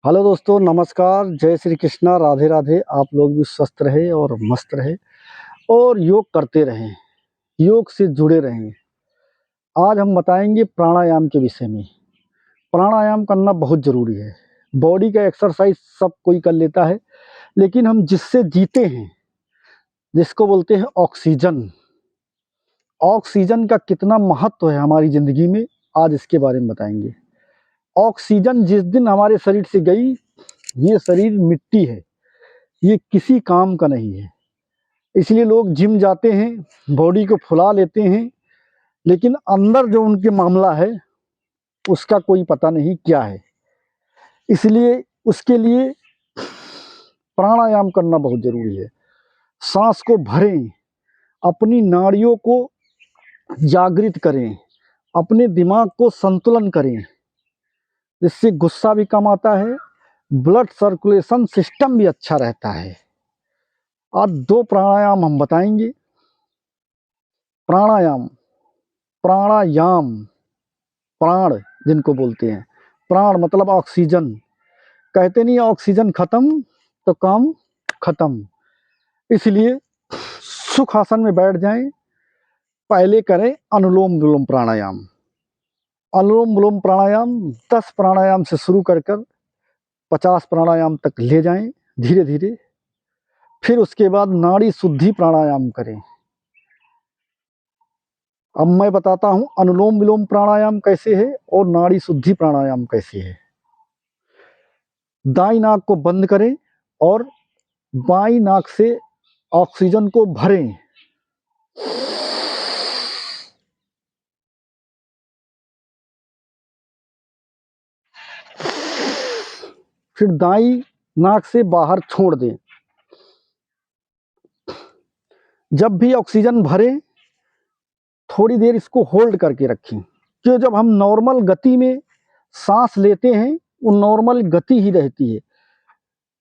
Hello दोस्तों, नमस्कार, जय श्री कृष्णा, राधे राधे। आप लोग भी स्वस्थ रहे और मस्त रहे और योग करते रहें, योग से जुड़े रहें। आज हम बताएंगे प्राणायाम के विषय में। प्राणायाम करना बहुत ज़रूरी है। बॉडी का एक्सरसाइज सब कोई कर लेता है, लेकिन हम जिससे जीते हैं, जिसको बोलते हैं ऑक्सीजन, ऑक्सीजन का कितना महत्व है हमारी ज़िंदगी में, आज इसके बारे में बताएंगे। ऑक्सीजन जिस दिन हमारे शरीर से गई, ये शरीर मिट्टी है, ये किसी काम का नहीं है। इसलिए लोग जिम जाते हैं, बॉडी को फुला लेते हैं, लेकिन अंदर जो उनके मामला है उसका कोई पता नहीं क्या है। इसलिए उसके लिए प्राणायाम करना बहुत ज़रूरी है। सांस को भरें, अपनी नाड़ियों को जागृत करें, अपने दिमाग को संतुलन करें, जिससे गुस्सा भी कम आता है, ब्लड सर्कुलेशन सिस्टम भी अच्छा रहता है। आज 2 प्राणायाम हम बताएंगे। प्राणायाम, प्राणायाम, प्राण जिनको बोलते हैं, प्राण मतलब ऑक्सीजन। कहते नहीं ऑक्सीजन खत्म तो काम खत्म। इसलिए सुख आसन में बैठ जाएं। पहले करें अनुलोम विलोम प्राणायाम। अनुलोम विलोम प्राणायाम 10 प्राणायाम से शुरू कर 50 प्राणायाम तक ले जाएं धीरे धीरे। फिर उसके बाद नाड़ी शुद्धि प्राणायाम करें। अब मैं बताता हूं अनुलोम विलोम प्राणायाम कैसे है और नाड़ी शुद्धि प्राणायाम कैसे है। दाई नाक को बंद करें और बाई नाक से ऑक्सीजन को भरें। फिर दाई नाक से बाहर छोड़ दें। जब भी ऑक्सीजन भरें, थोड़ी देर इसको होल्ड करके रखें, क्यों जब हम नॉर्मल गति में सांस लेते हैं वो नॉर्मल गति ही रहती है।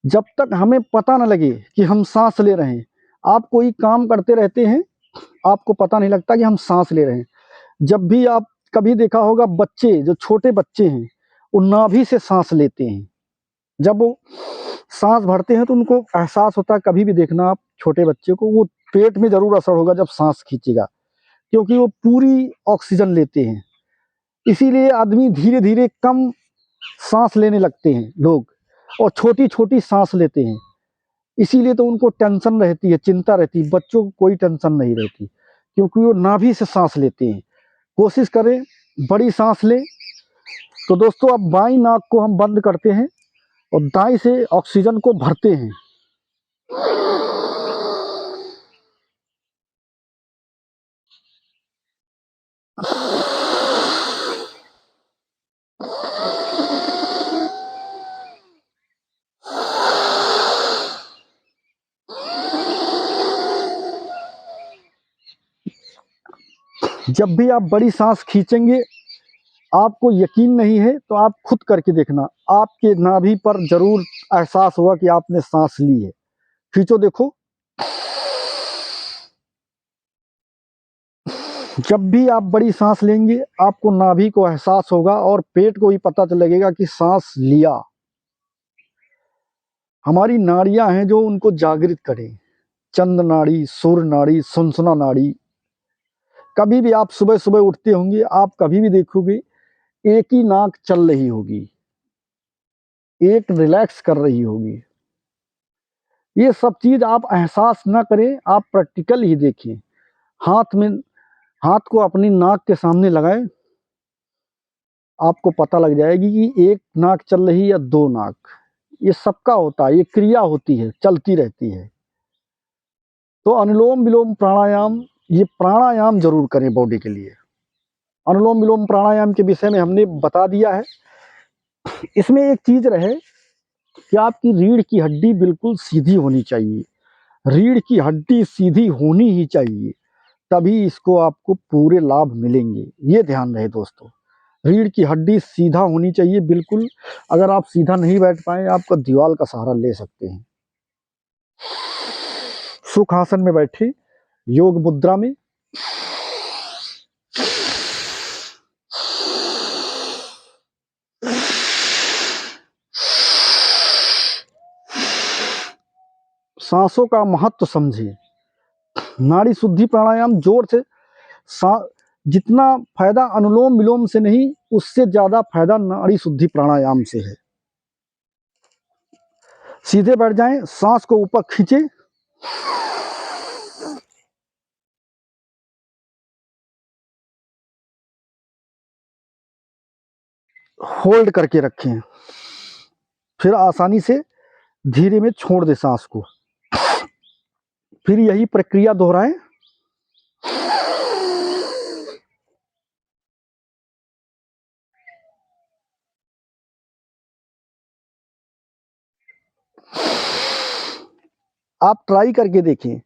जब तक हमें पता न लगे कि हम सांस ले रहे हैं, आप कोई काम करते रहते हैं, आपको पता नहीं लगता कि हम सांस ले रहे हैं। जब भी आप कभी देखा होगा, बच्चे जो छोटे बच्चे हैं वो नाभि से सांस लेते हैं। जब वो सांस भरते हैं तो उनको एहसास होता है, कभी भी देखना आप छोटे बच्चे को, वो पेट में जरूर असर होगा जब सांस खींचेगा, क्योंकि वो पूरी ऑक्सीजन लेते हैं। इसीलिए आदमी धीरे धीरे कम सांस लेने लगते हैं लोग, और छोटी छोटी सांस लेते हैं। इसीलिए तो उनको टेंशन रहती है, चिंता रहती है। बच्चों को कोई टेंशन नहीं रहती, क्योंकि वो नाभि से सांस लेते हैं। कोशिश करें बड़ी सांस लें। तो दोस्तों, अब बाईं नाक को हम बंद करते हैं और दाएं से ऑक्सीजन को भरते हैं। जब भी आप बड़ी सांस खींचेंगे, आपको यकीन नहीं है तो आप खुद करके देखना, आपके नाभि पर जरूर एहसास होगा कि आपने सांस ली है। खींचो, देखो। जब भी आप बड़ी सांस लेंगे, आपको नाभि को एहसास होगा और पेट को भी पता लगेगा कि सांस लिया। हमारी नाड़ियां हैं जो उनको जागृत करें। चंद्र नाड़ी, सूर्य नाड़ी, सुनसुना नाड़ी। कभी भी आप सुबह सुबह उठते होंगे, आप कभी भी देखोगे एक ही नाक चल रही होगी, एक रिलैक्स कर रही होगी। ये सब चीज आप एहसास ना करें, आप प्रैक्टिकल ही देखें। हाथ में, हाथ को अपनी नाक के सामने लगाएं, आपको पता लग जाएगी कि एक नाक चल रही या 2 नाक। ये सबका होता है, ये क्रिया होती है, चलती रहती है। तो अनुलोम विलोम प्राणायाम, ये प्राणायाम जरूर करें बॉडी के लिए। अनुलोम विलोम प्राणायाम के विषय में हमने बता दिया है। इसमें एक चीज रहे कि आपकी रीढ़ की हड्डी बिल्कुल सीधी होनी चाहिए। रीढ़ की हड्डी सीधी होनी ही चाहिए, तभी इसको आपको पूरे लाभ मिलेंगे। ये ध्यान रहे दोस्तों, रीढ़ की हड्डी सीधा होनी चाहिए बिल्कुल। अगर आप सीधा नहीं बैठ पाए, आपका दीवार का सहारा ले सकते हैं। सुख आसन में बैठे, योग मुद्रा में। सांसों का महत्व समझिए। नाड़ी शुद्धि प्राणायाम जोर से जितना फायदा अनुलोम विलोम से नहीं, उससे ज्यादा फायदा नाड़ी शुद्धि प्राणायाम से है। सीधे बैठ जाएं, सांस को ऊपर खींचे, होल्ड करके रखें, फिर आसानी से धीरे में छोड़ दें सांस को। फिर यही प्रक्रिया दोहराएं। आप ट्राई करके देखें,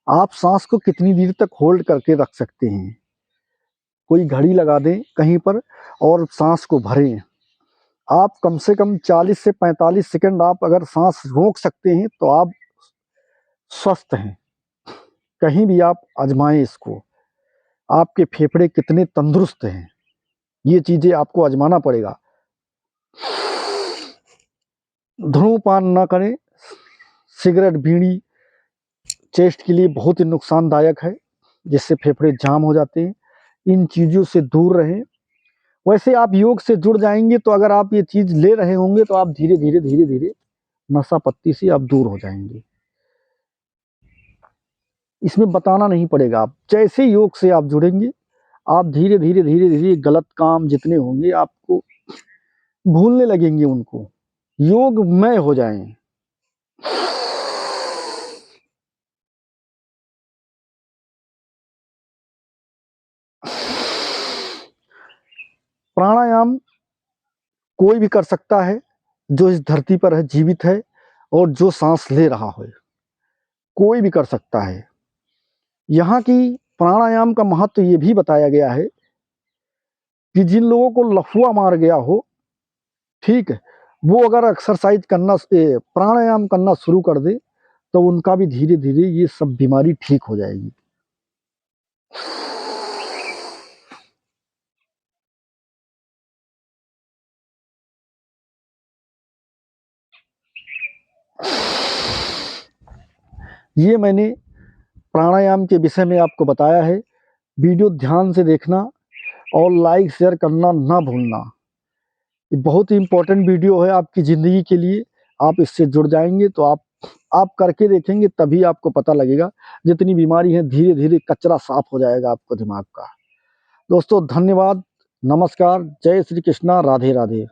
आप सांस को कितनी देर तक होल्ड करके रख सकते हैं। कोई घड़ी लगा दें कहीं पर और सांस को भरें। आप कम से कम 40 से 45 सेकंड आप अगर सांस रोक सकते हैं तो आप स्वस्थ हैं। कहीं भी आप आजमाएं इसको, आपके फेफड़े कितने तंदुरुस्त हैं, ये चीजें आपको आजमाना पड़ेगा। धूम्रपान ना करें, सिगरेट बीड़ी चेस्ट के लिए बहुत ही नुकसानदायक है, जिससे फेफड़े जाम हो जाते हैं। इन चीज़ों से दूर रहें। वैसे आप योग से जुड़ जाएंगे तो अगर आप ये चीज़ ले रहे होंगे तो आप धीरे धीरे धीरे धीरे नशा पत्ती से आप दूर हो जाएंगे। इसमें बताना नहीं पड़ेगा, आप जैसे योग से आप जुड़ेंगे आप धीरे धीरे धीरे धीरे गलत काम जितने होंगे आपको भूलने लगेंगे, उनको योगमय हो जाएं। प्राणायाम कोई भी कर सकता है जो इस धरती पर है, जीवित है और जो सांस ले रहा है, कोई भी कर सकता है। यहाँ की प्राणायाम का महत्व ये भी बताया गया है कि जिन लोगों को लफुआ मार गया हो, ठीक है, वो अगर एक्सरसाइज करना प्राणायाम करना शुरू कर दे तो उनका भी धीरे धीरे ये सब बीमारी ठीक हो जाएगी। ये मैंने प्राणायाम के विषय में आपको बताया है। वीडियो ध्यान से देखना और लाइक शेयर करना ना भूलना। ये बहुत ही इम्पोर्टेंट वीडियो है आपकी ज़िंदगी के लिए। आप इससे जुड़ जाएंगे तो आप करके देखेंगे तभी आपको पता लगेगा। जितनी बीमारी है धीरे धीरे कचरा साफ हो जाएगा आपको दिमाग का। दोस्तों धन्यवाद, नमस्कार, जय श्री कृष्णा, राधे राधे।